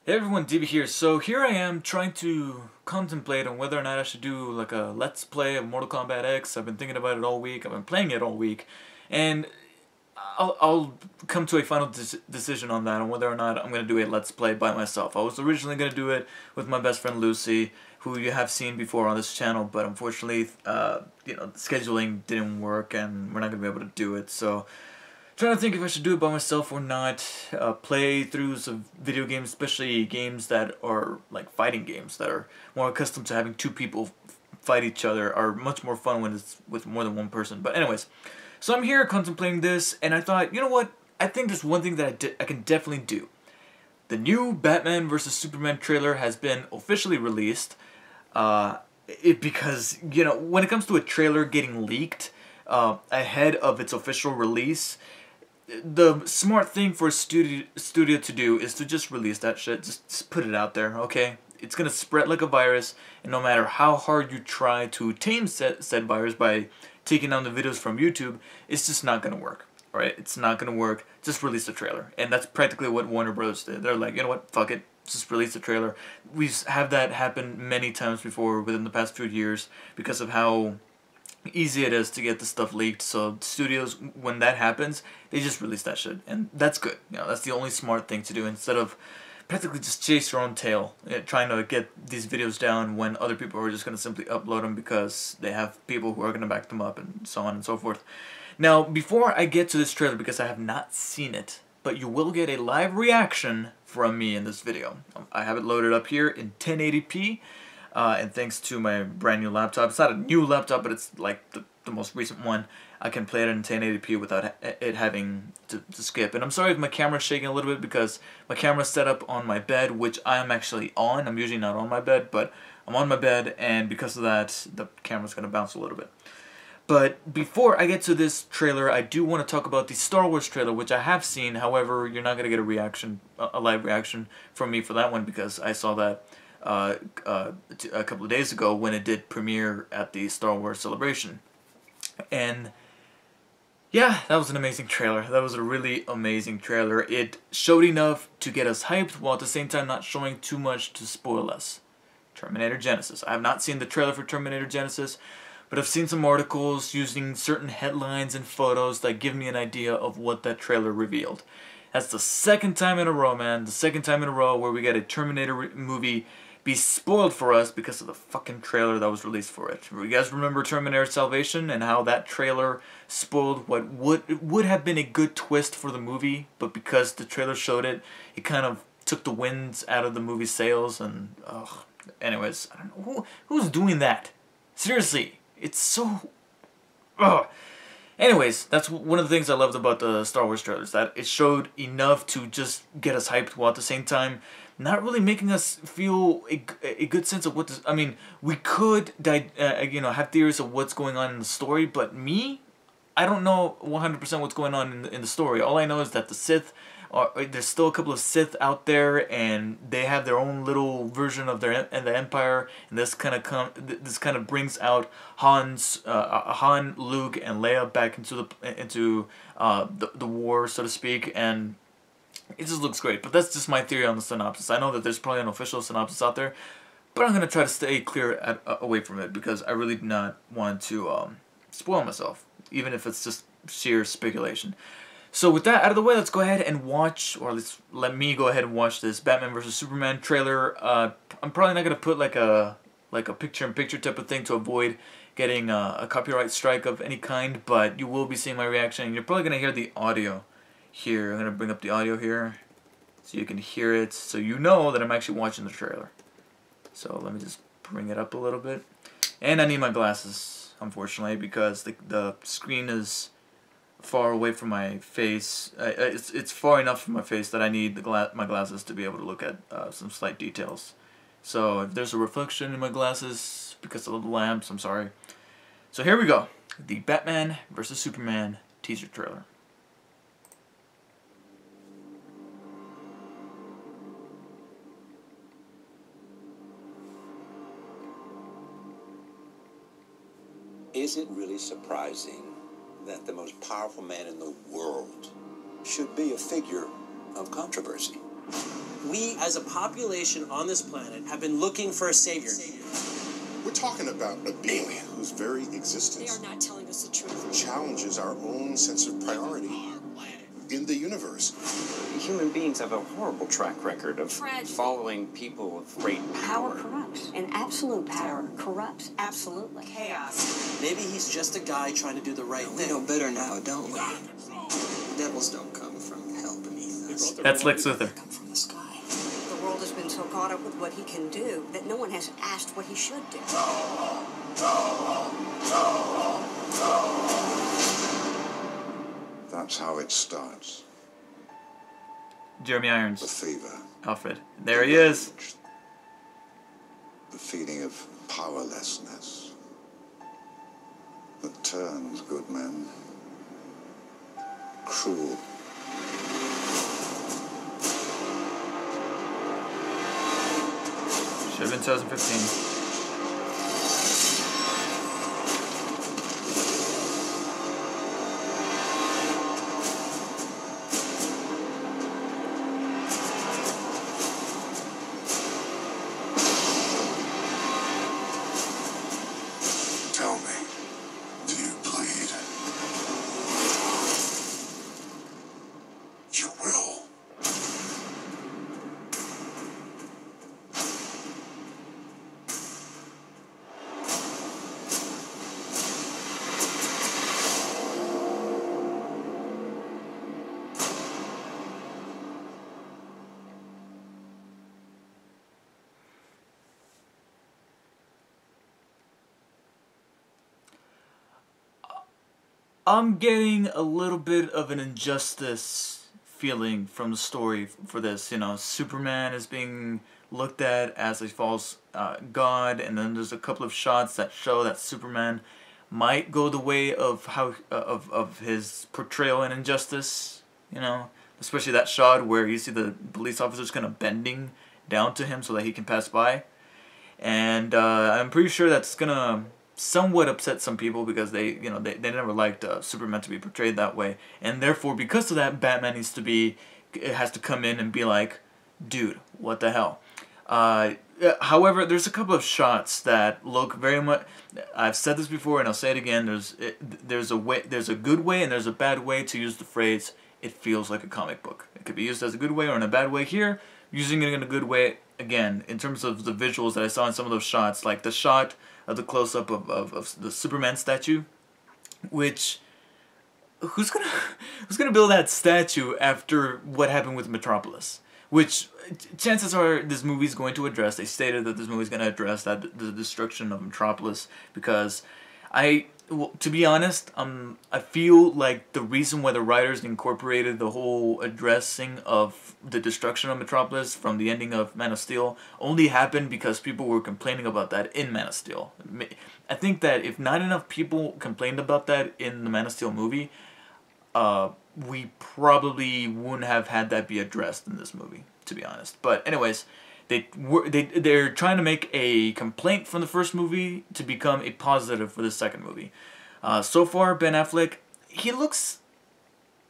Hey everyone, DB here. So here I am trying to contemplate on whether or not I should do like a Let's Play of Mortal Kombat X. I've been thinking about it all week. I've been playing it all week. And I'll come to a final decision on that, on whether or not I'm going to do a Let's Play by myself. I was originally going to do it with my best friend Lucy, who you have seen before on this channel, but unfortunately, scheduling didn't work and we're not going to be able to do it. So trying to think if I should do it by myself or not. Playthroughs of video games, especially games that are like fighting games that are more accustomed to having two people fight each other, are much more fun when it's with more than one person. But anyways, so I'm here contemplating this, and I thought, you know what? I think there's one thing that I can definitely do. The new Batman vs Superman trailer has been officially released. Because, you know, when it comes to a trailer getting leaked ahead of its official release, the smart thing for a studio to do is to just release that shit. Just put it out there, okay? It's gonna spread like a virus, and no matter how hard you try to tame said virus by taking down the videos from YouTube, it's just not gonna work. Alright? It's not gonna work. Just release the trailer. And that's practically what Warner Bros. Did. They're like, you know what? Fuck it. Just release the trailer. We've had that happen many times before within the past few years because of how easy it is to get the stuff leaked. So studios, when that happens, they just release that shit, and that's good. You know, that's the only smart thing to do, instead of practically just chase your own tail, trying to get these videos down when other people are just going to simply upload them because they have people who are going to back them up, and so on and so forth. Now, before I get to this trailer, because I have not seen it, but you will get a live reaction from me in this video. I have it loaded up here in 1080p. And thanks to my brand new laptop, it's not a new laptop, but it's like the most recent one, I can play it in 1080p without it having to skip. And I'm sorry if my camera's shaking a little bit, because my camera's set up on my bed, which I am actually on. I'm usually not on my bed, but I'm on my bed, and because of that, the camera's going to bounce a little bit. But before I get to this trailer, I do want to talk about the Star Wars trailer, which I have seen. However, you're not going to get a live reaction from me for that one, because I saw that a couple of days ago when it did premiere at the Star Wars Celebration. And yeah, that was an amazing trailer. That was a really amazing trailer. It showed enough to get us hyped, while at the same time not showing too much to spoil us. Terminator Genisys. I have not seen the trailer for Terminator Genisys, but I've seen some articles using certain headlines and photos that give me an idea of what that trailer revealed. That's the second time in a row, man. The second time in a row where we get a Terminator movie be spoiled for us because of the fucking trailer that was released for it. You guys remember Terminator Salvation and how that trailer spoiled what would have been a good twist for the movie, but because the trailer showed it, it kind of took the winds out of the movie's sails. And anyways, I don't know who's doing that. Seriously, it's so. Anyways, that's one of the things I loved about the Star Wars trailers, that it showed enough to just get us hyped, while at the same time not really making us feel a good sense of what this. I mean, we could have theories of what's going on in the story, but I don't know 100% what's going on in the story. All I know is that the Sith there's still a couple of Sith out there, and they have their own little version of the Empire, and this kind of brings out Han, Luke, and Leia back into the war, so to speak, and it just looks great. But that's just my theory on the synopsis. I know that there's probably an official synopsis out there, but I'm gonna try to stay clear away from it, because I really do not want to spoil myself, even if it's just sheer speculation. So with that out of the way, let's go ahead and watch, or let me go ahead and watch this Batman vs Superman trailer. I'm probably not gonna put like a picture-in-picture type of thing to avoid getting a copyright strike of any kind, but you will be seeing my reaction, and you're probably gonna hear the audio here. I'm gonna bring up the audio here so you can hear it, so you know that I'm actually watching the trailer. So let me just bring it up a little bit, and I need my glasses, unfortunately, because the screen is far away from my face. It's far enough from my face that I need my glasses to be able to look at some slight details. So if there's a reflection in my glasses because of the lamps, I'm sorry. So here we go. The Batman vs Superman teaser trailer. Is it really surprising that the most powerful man in the world should be a figure of controversy? We, as a population on this planet, have been looking for a savior. We're talking about a being whose very existence They are not telling us the truth. challenges our own sense of priority in the universe. Human beings have a horrible track record of Tragedy. following people of great Power corrupts, and absolute power corrupts absolutely. Chaos. Maybe he's just a guy trying to do the right We thing. know better now, don't we? Devils don't come from hell beneath us. That's Lex Luthor. Come from the sky. The world has been so caught up with what he can do that no one has asked what he should do. That's how it starts. Jeremy The Irons, fever. Alfred. There he is. The feeling of powerlessness that turns good men cruel. Should have been 2015. Tell me, do you bleed? You will. I'm getting a little bit of an injustice feeling from the story for this. You know, Superman is being looked at as a false god, and then there's a couple of shots that show that Superman might go the way of how of his portrayal in Injustice. You know, especially that shot where you see the police officers kind of bending down to him so that he can pass by, and I'm pretty sure that's gonna somewhat upset some people because they never liked Superman to be portrayed that way, and therefore because of that, Batman has to come in and be like, dude, what the hell. However, there's a couple of shots that look very much. I've said this before and I'll say it again. There's a good way and there's a bad way to use the phrase. It feels like a comic book. It could be used as a good way or in a bad way. Here, using it in a good way. Again, in terms of the visuals that I saw in some of those shots, like the shot of the close-up of the Superman statue, which who's gonna build that statue after what happened with Metropolis? Which chances are this movie's going to address. They stated that this movie's going to address that the destruction of Metropolis, because to be honest, I feel like the reason why the writers incorporated the whole addressing of the destruction of Metropolis from the ending of Man of Steel only happened because people were complaining about that in Man of Steel. I think that if not enough people complained about that in the Man of Steel movie, we probably wouldn't have had that be addressed in this movie, to be honest. But anyways, they're trying to make a complaint from the first movie to become a positive for the second movie. So far, Ben Affleck, he looks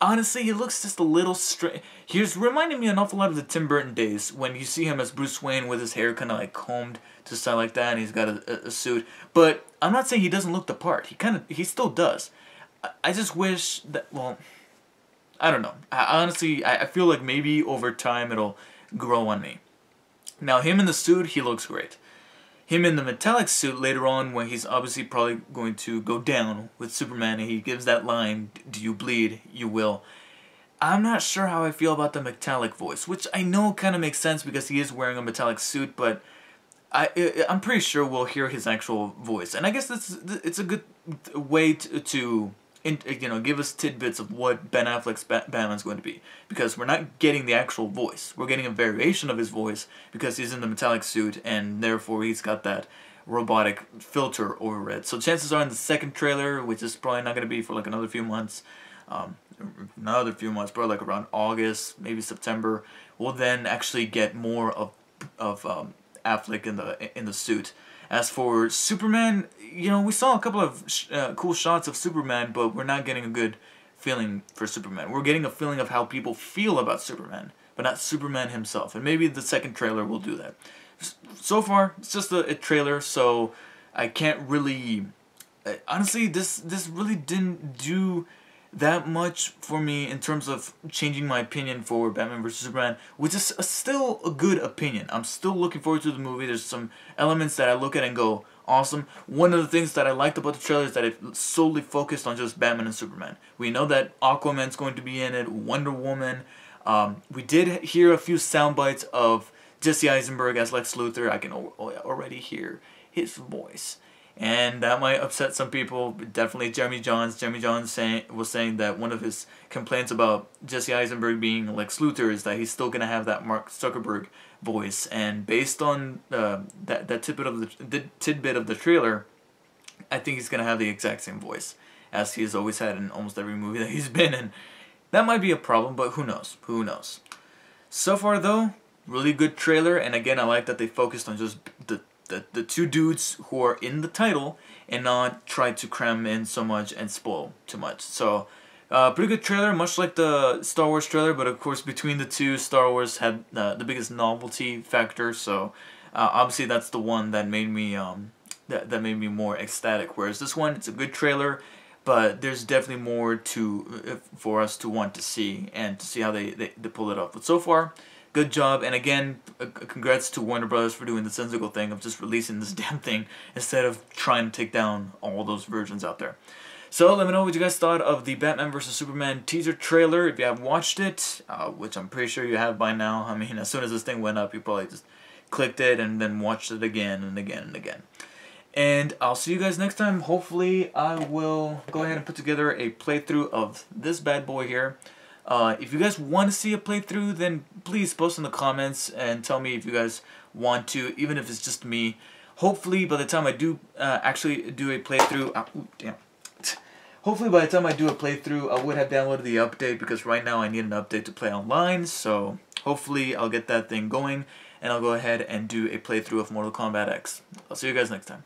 just a little straight. He's reminding me an awful lot of the Tim Burton days when you see him as Bruce Wayne with his hair kind of like combed to style like that, and he's got a suit. But I'm not saying he doesn't look the part. He still does. I just wish that, well, I don't know. I feel like maybe over time it'll grow on me. Now, him in the suit, he looks great. Him in the metallic suit later on, when he's obviously probably going to go down with Superman, and he gives that line, "Do you bleed? You will." I'm not sure how I feel about the metallic voice, which I know kind of makes sense because he is wearing a metallic suit, but I'm pretty sure we'll hear his actual voice. And I guess it's a good way to give us tidbits of what Ben Affleck's Batman's going to be, because we're not getting the actual voice. We're getting a variation of his voice because he's in the metallic suit, and therefore he's got that robotic filter over it. So chances are in the second trailer, which is probably not going to be for like another few months, probably like around August, maybe September, we'll then actually get more of Affleck in the suit. As for Superman, we saw a couple of cool shots of Superman, but we're not getting a good feeling for Superman. We're getting a feeling of how people feel about Superman, but not Superman himself. And maybe the second trailer will do that. So far, it's just a trailer, so I can't really... honestly, this really didn't do that much for me in terms of changing my opinion for Batman vs. Superman, which is still a good opinion. I'm still looking forward to the movie. There's some elements that I look at and go, awesome. One of the things that I liked about the trailer is that it solely focused on just Batman and Superman. We know that Aquaman's going to be in it, Wonder Woman. We did hear a few sound bites of Jesse Eisenberg as Lex Luthor. I can already hear his voice. And that might upset some people. Definitely Jeremy Jahns. Jeremy Jahns was saying that one of his complaints about Jesse Eisenberg being Lex Luthor is that he's still going to have that Mark Zuckerberg voice. And based on that tidbit of the trailer, I think he's going to have the exact same voice as he has always had in almost every movie that he's been in. That might be a problem, but who knows? Who knows? So far, though, really good trailer. And again, I like that they focused on just the two dudes who are in the title and not try to cram in so much and spoil too much. So, pretty good trailer, much like the Star Wars trailer, but of course between the two, Star Wars had the biggest novelty factor. So, obviously that's the one that made me that made me more ecstatic. Whereas this one, it's a good trailer, but there's definitely more for us to want to see and to see how they pull it off. But so far, good job, and again, congrats to Warner Brothers for doing the sensible thing of just releasing this damn thing instead of trying to take down all those versions out there. So let me know what you guys thought of the Batman vs. Superman teaser trailer. If you have watched it, which I'm pretty sure you have by now. I mean, as soon as this thing went up, you probably just clicked it and then watched it again and again and again. And I'll see you guys next time. Hopefully, I will go ahead and put together a playthrough of this bad boy here. If you guys want to see a playthrough, then please post in the comments and tell me if you guys want to, even if it's just me. Hopefully, by the time I do actually do a playthrough, hopefully by the time I do a playthrough, I would have downloaded the update, because right now I need an update to play online. So hopefully I'll get that thing going, and I'll go ahead and do a playthrough of Mortal Kombat X. I'll see you guys next time.